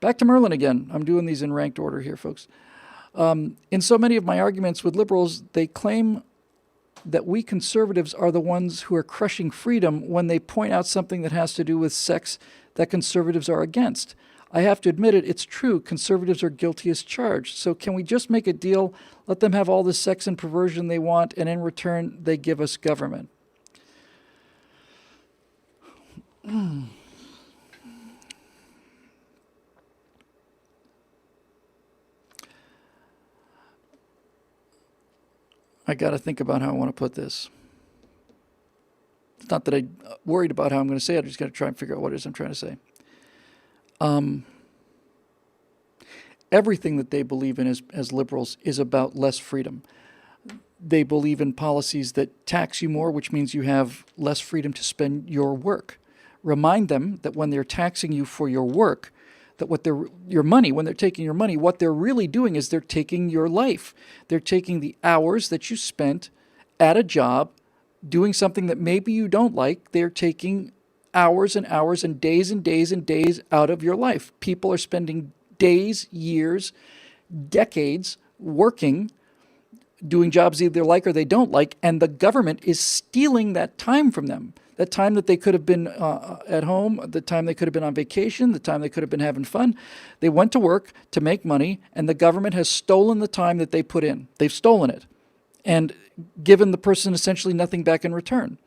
Back to Merlin again. I'm doing these in ranked order here, folks. In so many of my arguments with liberals, they claim that we conservatives are the ones who are crushing freedom when they point out something that has to do with sex that conservatives are against. I have to admit it, it's true. Conservatives are guilty as charged. So can we just make a deal, let them have all the sex and perversion they want, and in return, they give us government? I got to think about how I want to put this. It's not that I'm worried about how I'm going to say it. I'm just going to try and figure out what it is I'm trying to say. Everything that they believe in as liberals is about less freedom. They believe in policies that tax you more, which means you have less freedom to spend your work. Remind them that when they're taxing you for your work, that when they're taking your money, what they're really doing is they're taking your life. They're taking the hours that you spent at a job doing something that maybe you don't like. They're taking hours and hours and days and days and days out of your life. People are spending days, years, decades working, doing jobs either they like or they don't like, and the government is stealing that time from them. That time that they could have been at home, the time they could have been on vacation, the time they could have been having fun. They went to work to make money, and the government has stolen the time that they put in. They've stolen it and given the person essentially nothing back in return.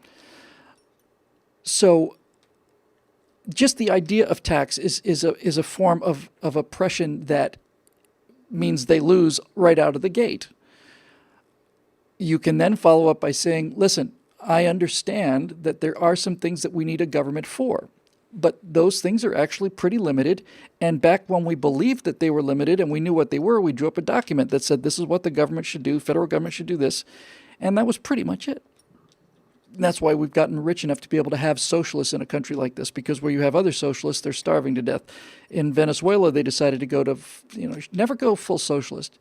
So just the idea of tax is a form of oppression that means they lose right out of the gate. You can then follow up by saying, listen, I understand that there are some things that we need a government for, but those things are actually pretty limited. And back when we believed that they were limited and we knew what they were, we drew up a document that said this is what the government should do, federal government should do this, and that was pretty much it. And that's why we've gotten rich enough to be able to have socialists in a country like this, because where you have other socialists, they're starving to death. In Venezuela, they decided to go to, never go full socialist.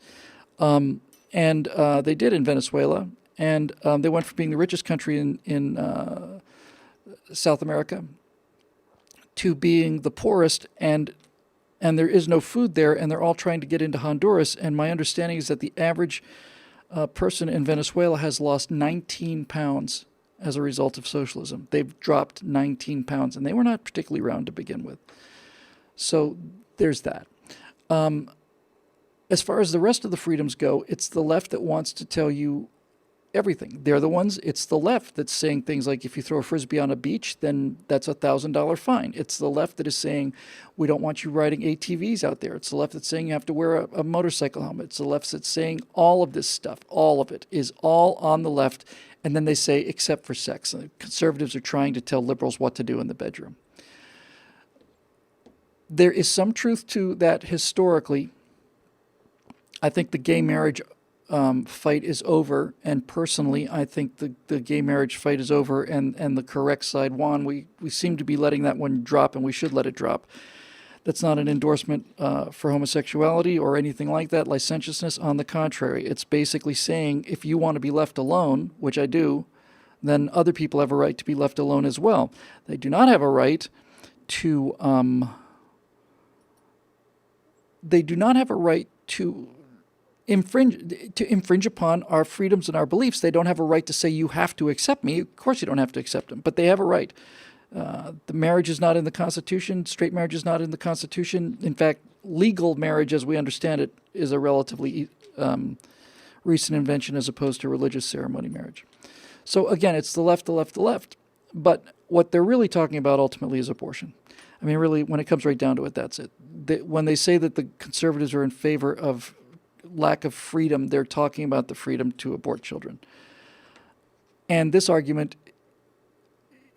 And they did in Venezuela. And they went from being the richest country in South America to being the poorest, and there is no food there, and they're all trying to get into Honduras. And my understanding is that the average person in Venezuela has lost 19 pounds as a result of socialism. They've dropped 19 pounds, and they were not particularly round to begin with. So there's that. As far as the rest of the freedoms go, it's the left that wants to tell you everything. They're the ones, it's the left that's saying things like if you throw a frisbee on a beach, then that's a $1,000 fine. It's the left that is saying we don't want you riding ATVs out there. It's the left that's saying you have to wear a motorcycle helmet. It's the left that's saying all of this stuff. All of it is all on the left. And then they say except for sex. And the conservatives are trying to tell liberals what to do in the bedroom. There is some truth to that historically. I think the gay marriage fight is over, and personally, I think the gay marriage fight is over, and the correct side won. We seem to be letting that one drop, and we should let it drop. That's not an endorsement for homosexuality or anything like that, licentiousness. On the contrary, it's basically saying if you want to be left alone, which I do, then other people have a right to be left alone as well. They do not have a right to. They do not have a right to infringe upon our freedoms and our beliefs. They don't have a right to say you have to accept me. Of course you don't have to accept them, but they have a right. The marriage is not in the Constitution. Straight marriage is not in the Constitution. In fact, legal marriage, as we understand it, is a relatively recent invention as opposed to religious ceremony marriage. So again, it's the left, the left, the left. But what they're really talking about ultimately is abortion. I mean, really, when it comes right down to it, that's it. When they say that the conservatives are in favor of lack of freedom, they're talking about the freedom to abort children. And this argument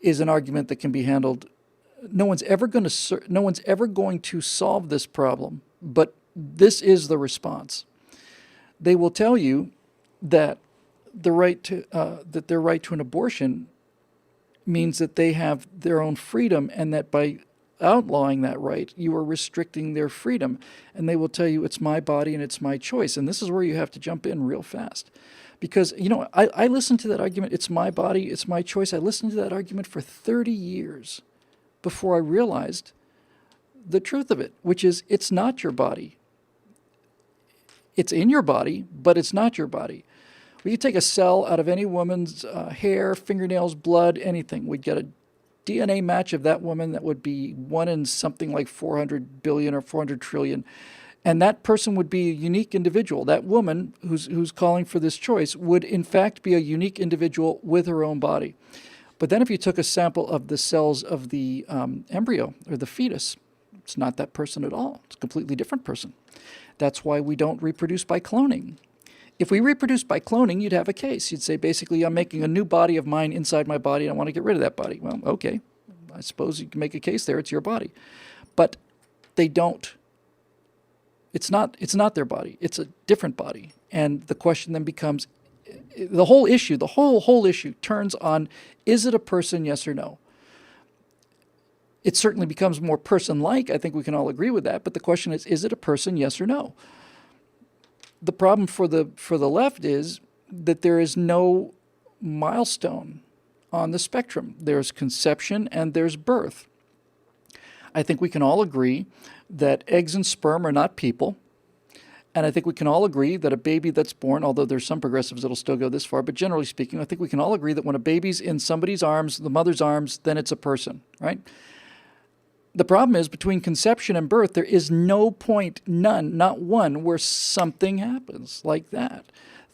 is an argument that can be handled. No one's ever going to solve this problem, but this is the response. They will tell you that their right to an abortion means that they have their own freedom, and that by outlawing that right, you are restricting their freedom. And they will tell you it's my body and it's my choice. And this is where you have to jump in real fast. Because, I listened to that argument, it's my body, it's my choice. I listened to that argument for 30 years before I realized the truth of it, which is it's not your body. It's in your body, but it's not your body. We could take a cell out of any woman's hair, fingernails, blood, anything. We'd get a DNA match of that woman that would be 1 in something like 400 billion or 400 trillion. And that person would be a unique individual. That woman who's calling for this choice would in fact be a unique individual with her own body. But then if you took a sample of the cells of the embryo or the fetus, it's not that person at all. It's a completely different person. That's why we don't reproduce by cloning. If we reproduce by cloning, you'd have a case. You'd say, basically, I'm making a new body of mine inside my body, and I want to get rid of that body. Well, okay, I suppose you can make a case there. It's your body. But they don't. It's not their body. It's a different body. And the question then becomes, the whole issue turns on, is it a person, yes or no? It certainly becomes more person-like. I think we can all agree with that. But the question is it a person, yes or no? The problem for the left is that there is no milestone on the spectrum. There's conception and there's birth. I think we can all agree that eggs and sperm are not people. And I think we can all agree that a baby that's born, although there's some progressives that'll still go this far, but generally speaking, I think we can all agree that when a baby's in somebody's arms, the mother's arms, then it's a person, right? The problem is between conception and birth, there is no point, none, not one, where something happens like that.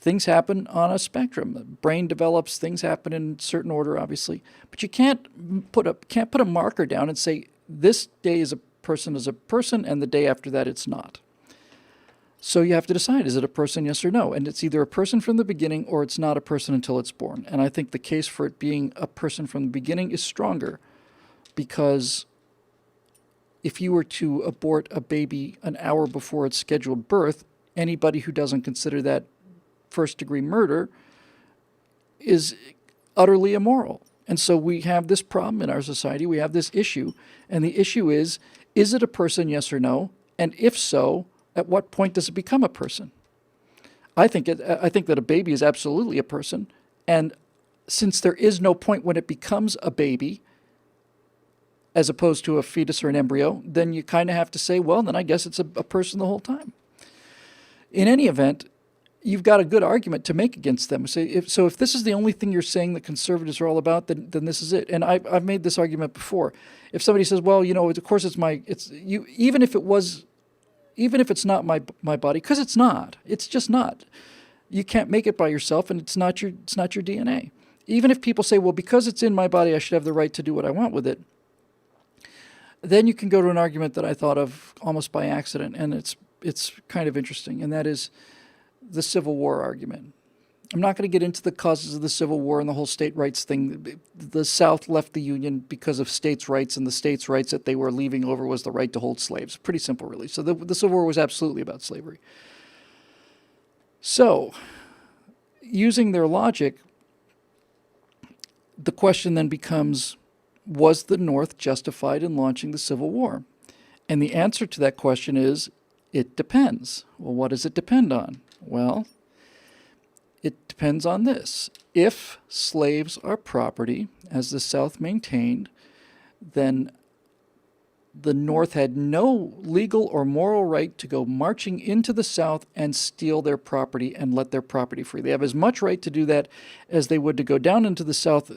Things happen on a spectrum. The brain develops, things happen in certain order, obviously. But you can't put a marker down and say, this day is a person, and the day after that it's not. So you have to decide, is it a person, yes or no? And it's either a person from the beginning or it's not a person until it's born. And I think the case for it being a person from the beginning is stronger, because if you were to abort a baby an hour before its scheduled birth, anybody who doesn't consider that first-degree murder is utterly immoral. And so we have this problem in our society. We have this issue. And the issue is it a person, yes or no? And if so, at what point does it become a person? I think that a baby is absolutely a person. And since there is no point when it becomes a baby, as opposed to a fetus or an embryo, then you kind of have to say, well, then I guess it's a person the whole time. In any event, you've got a good argument to make against them. So if this is the only thing you're saying that conservatives are all about, then this is it. And I've made this argument before. If somebody says, well, of course even if it's not my body, because it's not. It's just not. You can't make it by yourself, and it's not your DNA. Even if people say, well, because it's in my body, I should have the right to do what I want with it, then you can go to an argument that I thought of almost by accident, and it's kind of interesting, and that is the Civil War argument. I'm not going to get into the causes of the Civil War and the whole state rights thing. The South left the Union because of states' rights, and the states' rights that they were leaving over was the right to hold slaves. Pretty simple, really. So the Civil War was absolutely about slavery. So, using their logic, the question then becomes, was the North justified in launching the Civil War? And the answer to that question is, it depends. Well, what does it depend on? Well, it depends on this. If slaves are property, as the South maintained, then the North had no legal or moral right to go marching into the South and steal their property and let their property free. They have as much right to do that as they would to go down into the South,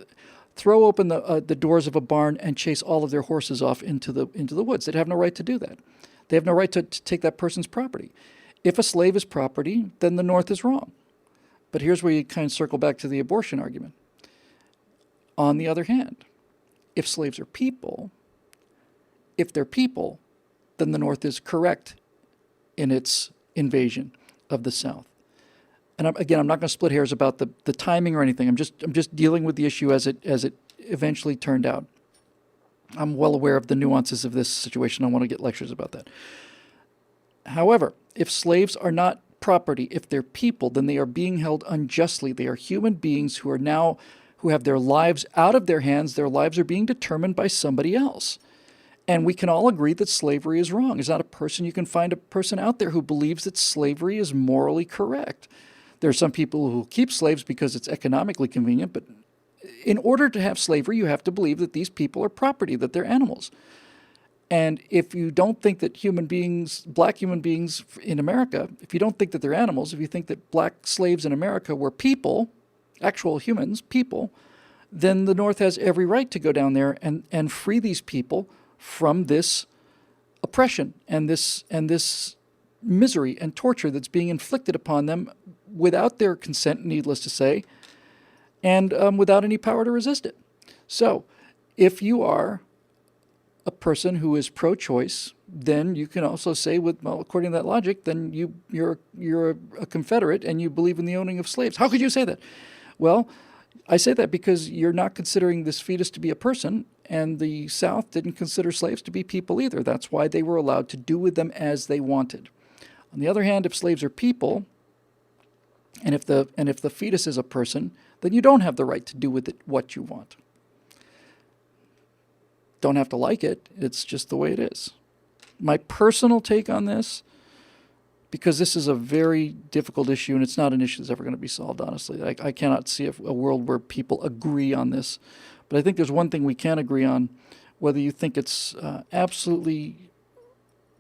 throw open the doors of a barn, and chase all of their horses off into the woods. They'd have no right to do that. They have no right to take that person's property. If a slave is property, then the North is wrong. But here's where you kind of circle back to the abortion argument. On the other hand, if slaves are people, if they're people, then the North is correct in its invasion of the South. And I'm not going to split hairs about the timing or anything. I'm just dealing with the issue as it eventually turned out. I'm well aware of the nuances of this situation. I want to get lectures about that. However, if slaves are not property, if they're people, then they are being held unjustly. They are human beings who have their lives out of their hands. Their lives are being determined by somebody else. And we can all agree that slavery is wrong. There's not a person, you can find a person out there who believes that slavery is morally correct. There are some people who keep slaves because it's economically convenient, but in order to have slavery, you have to believe that these people are property, that they're animals. And if you don't think that black human beings in America, if you don't think that they're animals, if you think that black slaves in America were people, actual humans, people, then the North has every right to go down there and free these people from this oppression and this misery and torture that's being inflicted upon them without their consent, needless to say, and without any power to resist it. So if you are a person who is pro-choice, then you can also say, according to that logic, then you're a Confederate and you believe in the owning of slaves. How could you say that? Well, I say that because you're not considering this fetus to be a person, and the South didn't consider slaves to be people either. That's why they were allowed to do with them as they wanted. On the other hand, if slaves are people, and if the fetus is a person, then you don't have the right to do with it what you want. Don't have to like it. It's just the way it is. My personal take on this, because this is a very difficult issue, and it's not an issue that's ever going to be solved, honestly. I cannot see a world where people agree on this. But I think there's one thing we can agree on, whether you think it's absolutely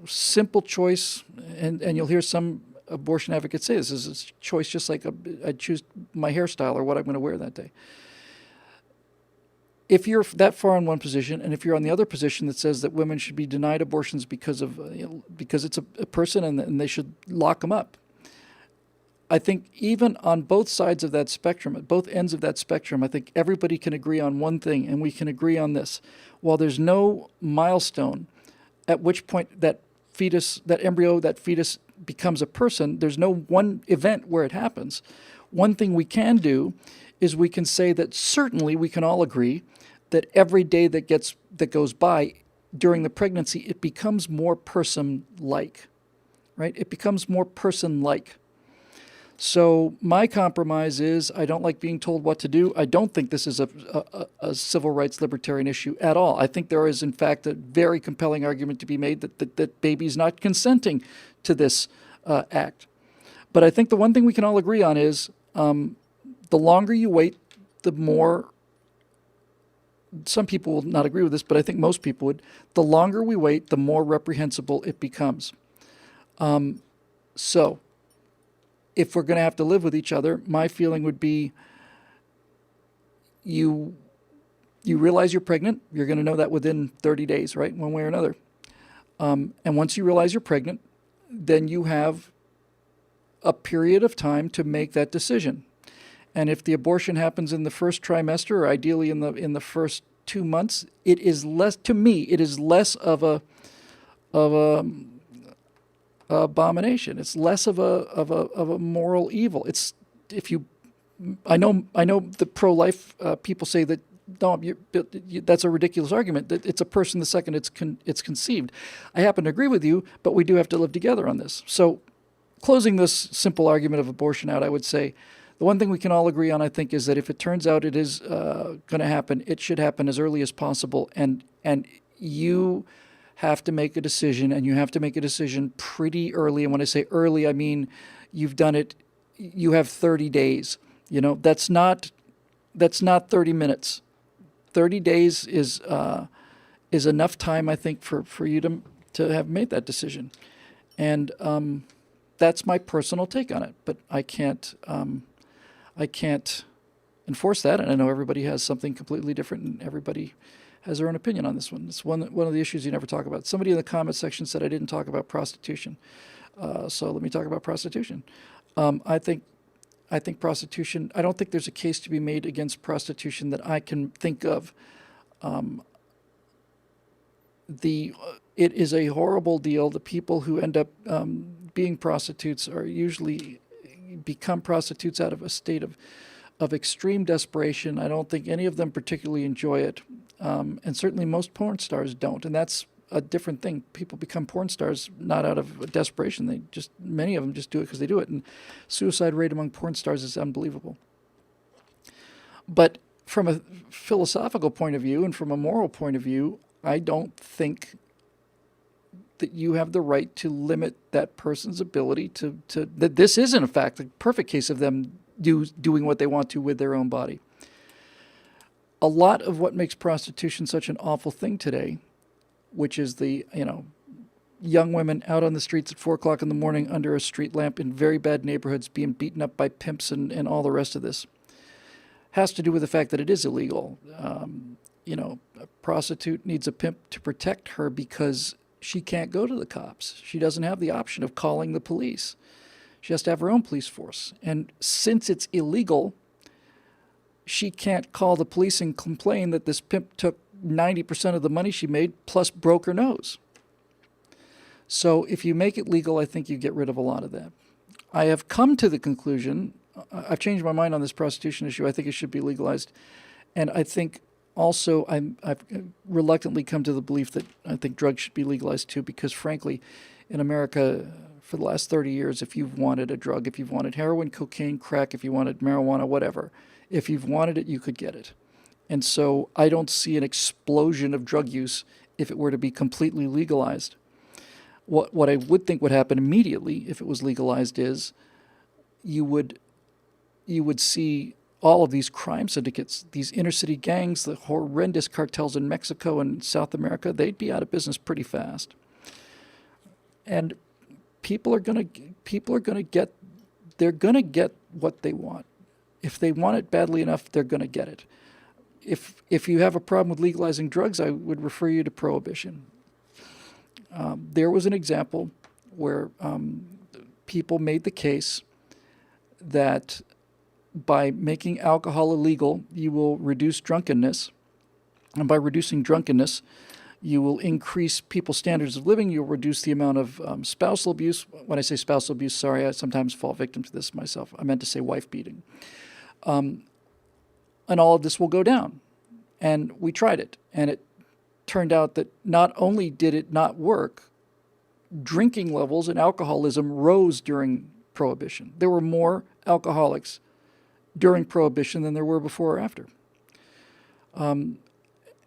simple choice, and you'll hear some abortion advocates say this is a choice just like I'd choose my hairstyle or what I'm going to wear that day. If you're that far in one position, and if you're on the other position that says that women should be denied abortions because it's a person and they should lock them up, I think even on both sides of that spectrum, at both ends of that spectrum, I think everybody can agree on one thing, and we can agree on this. While there's no milestone at which point that fetus becomes a person, there's no one event where it happens. One thing we can do is we can say that certainly we can all agree that every day that goes by during the pregnancy, it becomes more person-like, right? It becomes more person-like. So my compromise is I don't like being told what to do. I don't think this is a civil rights libertarian issue at all. I think there is, in fact, a very compelling argument to be made that baby's not consenting to this act. But I think the one thing we can all agree on is the longer you wait, the more, some people will not agree with this, but I think most people would, the longer we wait, the more reprehensible it becomes. So if we're going to have to live with each other, my feeling would be you realize you're pregnant, you're going to know that within 30 days, right, one way or another. And once you realize you're pregnant, then you have a period of time to make that decision. And if the abortion happens in the first trimester, or ideally in the first 2 months, it is less of a abomination. It's less of a moral evil. I know the pro-life people say that no, that's a ridiculous argument. That it's a person the second it's conceived. I happen to agree with you, but we do have to live together on this. So, closing this simple argument of abortion out, I would say the one thing we can all agree on, I think, is that if it turns out it is going to happen, it should happen as early as possible, and you have to make a decision, and you have to make a decision pretty early. And when I say early, I mean you've done it. You have 30 days. That's not 30 minutes. 30 days is enough time, I think, for you to have made that decision, and that's my personal take on it. But I can't enforce that, and I know everybody has something completely different, and everybody has their own opinion on this one. It's one of the issues you never talk about. Somebody in the comment section said I didn't talk about prostitution, so let me talk about prostitution. I think prostitution, I don't think there's a case to be made against prostitution that I can think of. It is a horrible deal. The people who end up being prostitutes are usually become prostitutes out of a state of extreme desperation. I don't think any of them particularly enjoy it. And certainly most porn stars don't. And that's a different thing. People become porn stars not out of desperation. Many of them just do it because they do it. And suicide rate among porn stars is unbelievable. But from a philosophical point of view and from a moral point of view, I don't think that you have the right to limit that person's ability to that this is, in fact, the perfect case of them doing what they want to with their own body. A lot of what makes prostitution such an awful thing today which is the, young women out on the streets at 4 o'clock in the morning under a street lamp in very bad neighborhoods being beaten up by pimps and all the rest of this, has to do with the fact that it is illegal. A prostitute needs a pimp to protect her because she can't go to the cops. She doesn't have the option of calling the police. She has to have her own police force. And since it's illegal, she can't call the police and complain that this pimp took 90% of the money she made plus broke her nose. So if you make it legal, I think you get rid of a lot of that. I have come to the conclusion, I've changed my mind on this prostitution issue. I think it should be legalized. And I think also I've reluctantly come to the belief that I think drugs should be legalized too, because frankly, in America, for the last 30 years, if you've wanted a drug, if you've wanted heroin, cocaine, crack, if you wanted marijuana, whatever, if you've wanted it, you could get it. And so I don't see an explosion of drug use if it were to be completely legalized. What I would think would happen immediately if it was legalized is you would see all of these crime syndicates, these inner city gangs, the horrendous cartels in Mexico and South America, they'd be out of business pretty fast. And people are gonna get what they want. If they want it badly enough, they're gonna get it. If you have a problem with legalizing drugs, I would refer you to prohibition. There was an example where people made the case that by making alcohol illegal, you will reduce drunkenness. And by reducing drunkenness, you will increase people's standards of living. You'll reduce the amount of spousal abuse. When I say spousal abuse, sorry, I sometimes fall victim to this myself. I meant to say wife beating. And all of this will go down. And we tried it. And it turned out that not only did it not work, drinking levels and alcoholism rose during Prohibition. There were more alcoholics during Prohibition than there were before or after.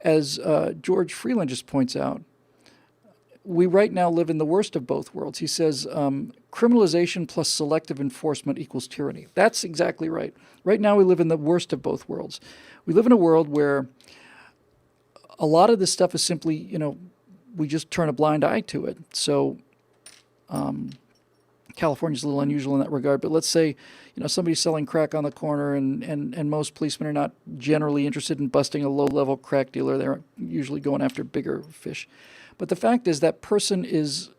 As George Freeland just points out, we right now live in the worst of both worlds. He says criminalization plus selective enforcement equals tyranny. That's exactly right. Right now we live in the worst of both worlds. We live in a world where a lot of this stuff is simply, we just turn a blind eye to it. So California's a little unusual in that regard, but let's say, somebody's selling crack on the corner and most policemen are not generally interested in busting a low-level crack dealer. They're usually going after bigger fish. But the fact is that person is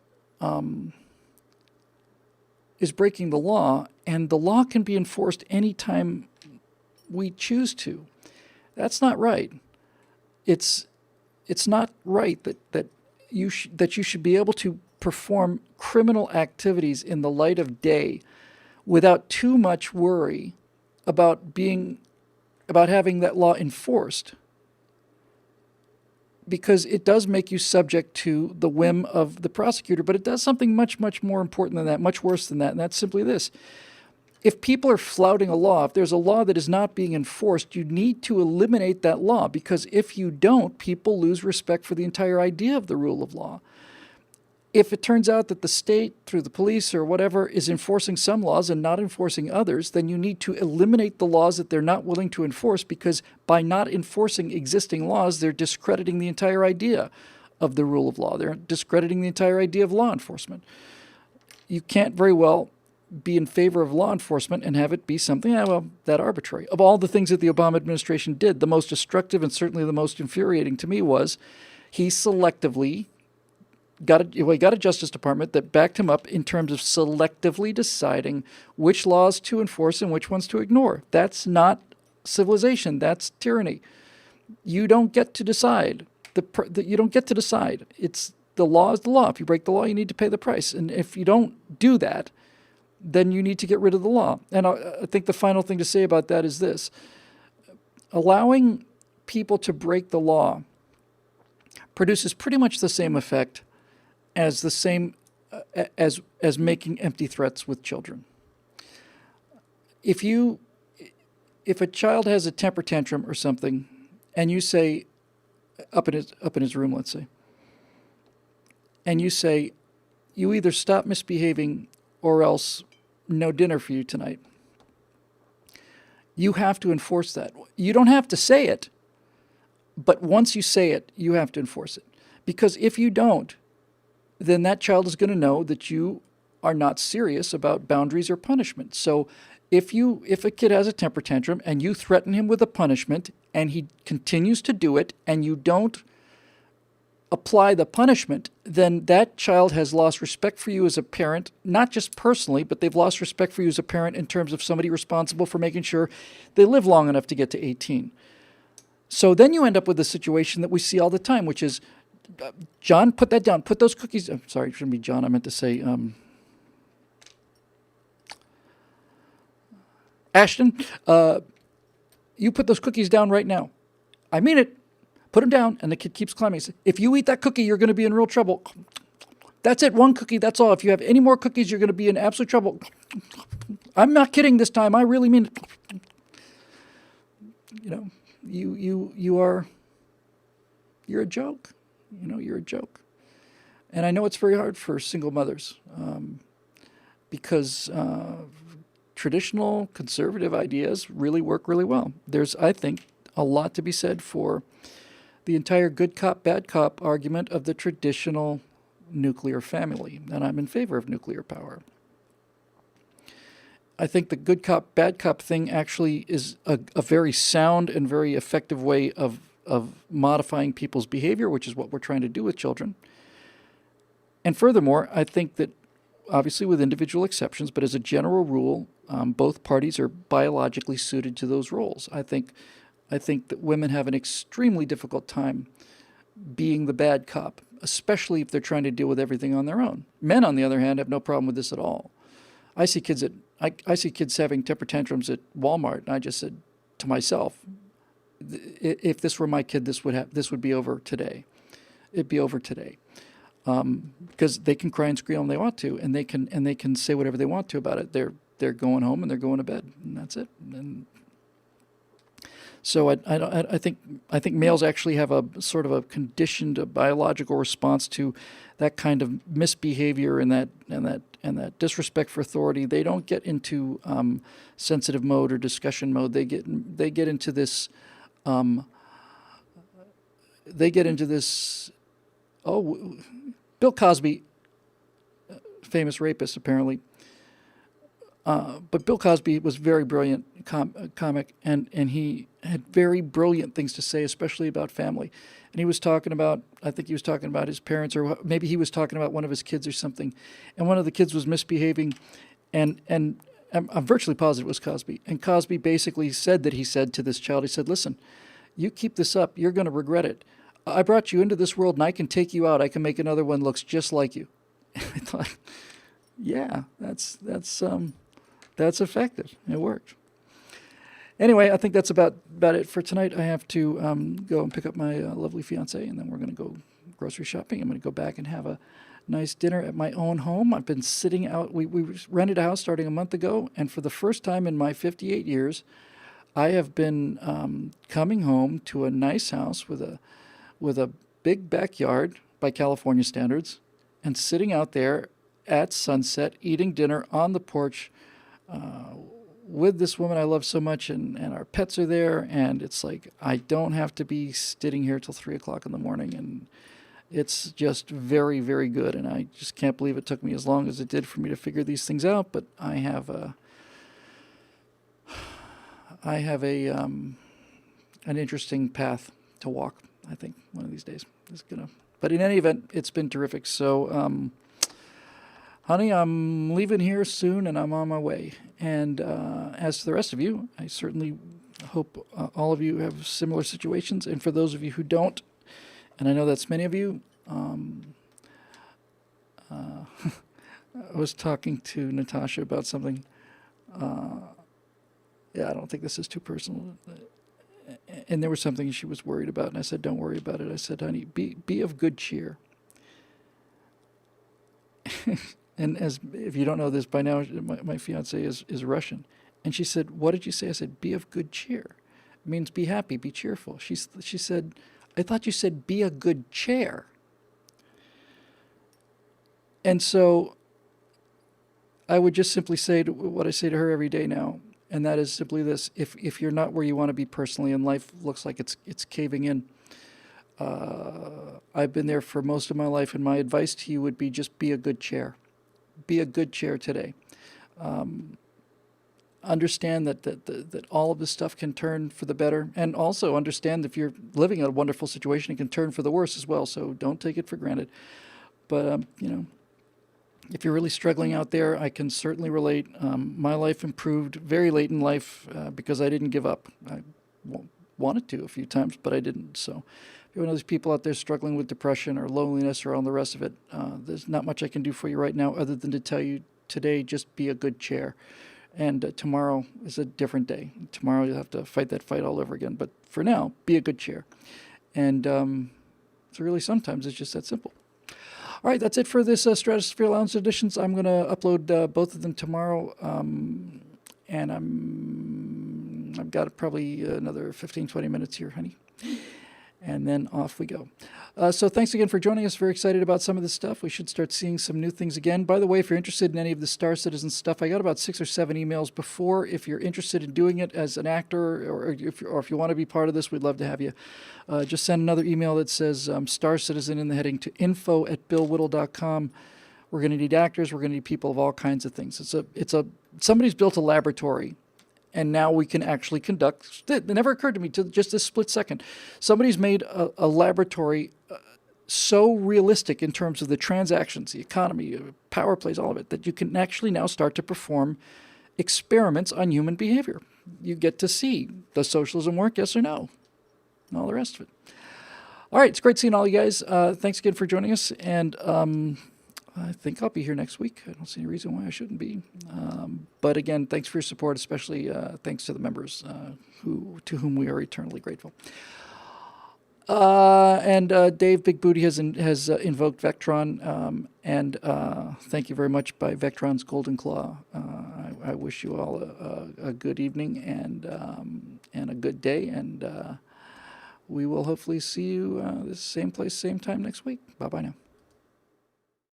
breaking the law, and the law can be enforced anytime we choose to. That's not right. It's not right that you should be able to perform criminal activities in the light of day without too much worry about having that law enforced, because it does make you subject to the whim of the prosecutor, but it does something much, much more important than that, much worse than that, and that's simply this. If people are flouting a law, if there's a law that is not being enforced, you need to eliminate that law, because if you don't, people lose respect for the entire idea of the rule of law. If it turns out that the state, through the police or whatever, is enforcing some laws and not enforcing others, then you need to eliminate the laws that they're not willing to enforce, because by not enforcing existing laws, they're discrediting the entire idea of the rule of law. They're discrediting the entire idea of law enforcement. You can't very well be in favor of law enforcement and have it be something, that arbitrary. Of all the things that the Obama administration did, the most destructive and certainly the most infuriating to me was he selectively got a Justice Department that backed him up in terms of selectively deciding which laws to enforce and which ones to ignore. That's not civilization. That's tyranny. You don't get to decide. You don't get to decide. It's the law is the law. If you break the law, you need to pay the price. And if you don't do that, then you need to get rid of the law. And I think the final thing to say about that is this. Allowing people to break the law produces pretty much the same effect as making empty threats with children. If a child has a temper tantrum or something, and you say, up in his room, let's say, and you say, you either stop misbehaving or else no dinner for you tonight, you have to enforce that. You don't have to say it, but once you say it, you have to enforce it. Because if you don't, then that child is going to know that you are not serious about boundaries or punishment. So if a kid has a temper tantrum and you threaten him with a punishment and he continues to do it and you don't apply the punishment, then that child has lost respect for you as a parent, not just personally, but they've lost respect for you as a parent in terms of somebody responsible for making sure they live long enough to get to 18. So then you end up with a situation that we see all the time, which is, John, put that down. Put those cookies. I'm sorry, it shouldn't be John. I meant to say Ashton. You put those cookies down right now. I mean it. Put them down. And the kid keeps climbing. Says, if you eat that cookie, you're going to be in real trouble. That's it. One cookie. That's all. If you have any more cookies, you're going to be in absolute trouble. I'm not kidding this time. I really mean it. You know, you're a joke. You know, you're a joke. And I know it's very hard for single mothers because traditional conservative ideas really work really well. There's, I think, a lot to be said for the entire good cop, bad cop argument of the traditional nuclear family. And I'm in favor of nuclear power. I think the good cop, bad cop thing actually is a very sound and very effective way of modifying people's behavior, which is what we're trying to do with children. And furthermore, I think that, obviously with individual exceptions, but as a general rule, both parties are biologically suited to those roles. I think that women have an extremely difficult time being the bad cop, especially if they're trying to deal with everything on their own. Men, on the other hand, have no problem with this at all. I see kids having temper tantrums at Walmart, and I just said to myself, if this were my kid, this would be over today. It'd be over today, because they can cry and squeal when they want to, and they can say whatever they want to about it. They're going home and they're going to bed, and that's it. And so I think males actually have a sort of a conditioned biological response to that kind of misbehavior and that disrespect for authority. They don't get into sensitive mode or discussion mode. They get into this. Bill Cosby, famous rapist apparently. But Bill Cosby was very brilliant comic, and he had very brilliant things to say, especially about family. And he was talking about, I think he was talking about his parents, or maybe he was talking about one of his kids or something. And one of the kids was misbehaving, and I'm virtually positive it was Cosby. And Cosby basically said that he said to this child, he said, listen, you keep this up, you're going to regret it. I brought you into this world, and I can take you out. I can make another one looks just like you. I thought, yeah, that's effective. It worked. Anyway, I think that's about it for tonight. I have to go and pick up my lovely fiancée, and then we're going to go grocery shopping. I'm going to go back and have a nice dinner at my own home. I've been sitting out. We rented a house starting a month ago, and for the first time in my 58 years, I have been coming home to a nice house with a big backyard by California standards, and sitting out there at sunset, eating dinner on the porch with this woman I love so much, and our pets are there, and it's like I don't have to be sitting here till 3 o'clock in the morning, and it's just very, very good, and I just can't believe it took me as long as it did for me to figure these things out, but I have an interesting path to walk, I think, one of these days. But in any event, it's been terrific. So, honey, I'm leaving here soon, and I'm on my way. And as to the rest of you, I certainly hope all of you have similar situations. And for those of you who don't, and I know that's many of you, I was talking to Natasha about something. I don't think this is too personal. And there was something she was worried about, and I said, don't worry about it. I said, honey, be of good cheer. And as if you don't know this by now, my fiance is Russian. And she said, what did you say? I said, be of good cheer. It means be happy, be cheerful. She said, I thought you said be a good chair. And so I would just simply say what I say to her every day now, and that is simply this: if you're not where you want to be personally, and life looks like it's caving in, I've been there for most of my life, and my advice to you would be just be a good chair. Be a good chair today. Understand that all of this stuff can turn for the better, and also understand if you're living in a wonderful situation, it can turn for the worse as well. So don't take it for granted. But if you're really struggling out there, I can certainly relate. My life improved very late in life because I didn't give up. I wanted to a few times, but I didn't. So if you're one of those people out there struggling with depression or loneliness or all the rest of it, there's not much I can do for you right now other than to tell you today, just be a good chair. And tomorrow is a different day. Tomorrow you'll have to fight that fight all over again. But for now, be a good chair. And so really sometimes it's just that simple. All right, that's it for this Stratosphere Lounge editions. I'm going to upload both of them tomorrow. And I've got probably another 15, 20 minutes here, honey. And then off we go. So thanks again for joining us. Very excited about some of this stuff. We should start seeing some new things again. By the way, if you're interested in any of the Star Citizen stuff, I got about 6 or 7 emails before. If you're interested in doing it as an actor, or if you want to be part of this, we'd love to have you. Just send another email that says Star Citizen in the heading to info@billwhittle.com. We're going to need actors. We're going to need people of all kinds of things. Somebody's built a laboratory. And now we can actually conduct. It never occurred to me to just this split second. Somebody's made a laboratory so realistic in terms of the transactions, the economy, power plays, all of it, that you can actually now start to perform experiments on human behavior. You get to see, does socialism work, yes or no, and all the rest of it. All right, it's great seeing all you guys. Thanks again for joining us, and I think I'll be here next week. I don't see any reason why I shouldn't be. But again, thanks for your support, especially thanks to the members to whom we are eternally grateful. And Dave Big Booty has invoked Vectron, and thank you very much by Vectron's Golden Claw. I wish you all a good evening and a good day, and we will hopefully see you this same place, same time next week. Bye-bye now.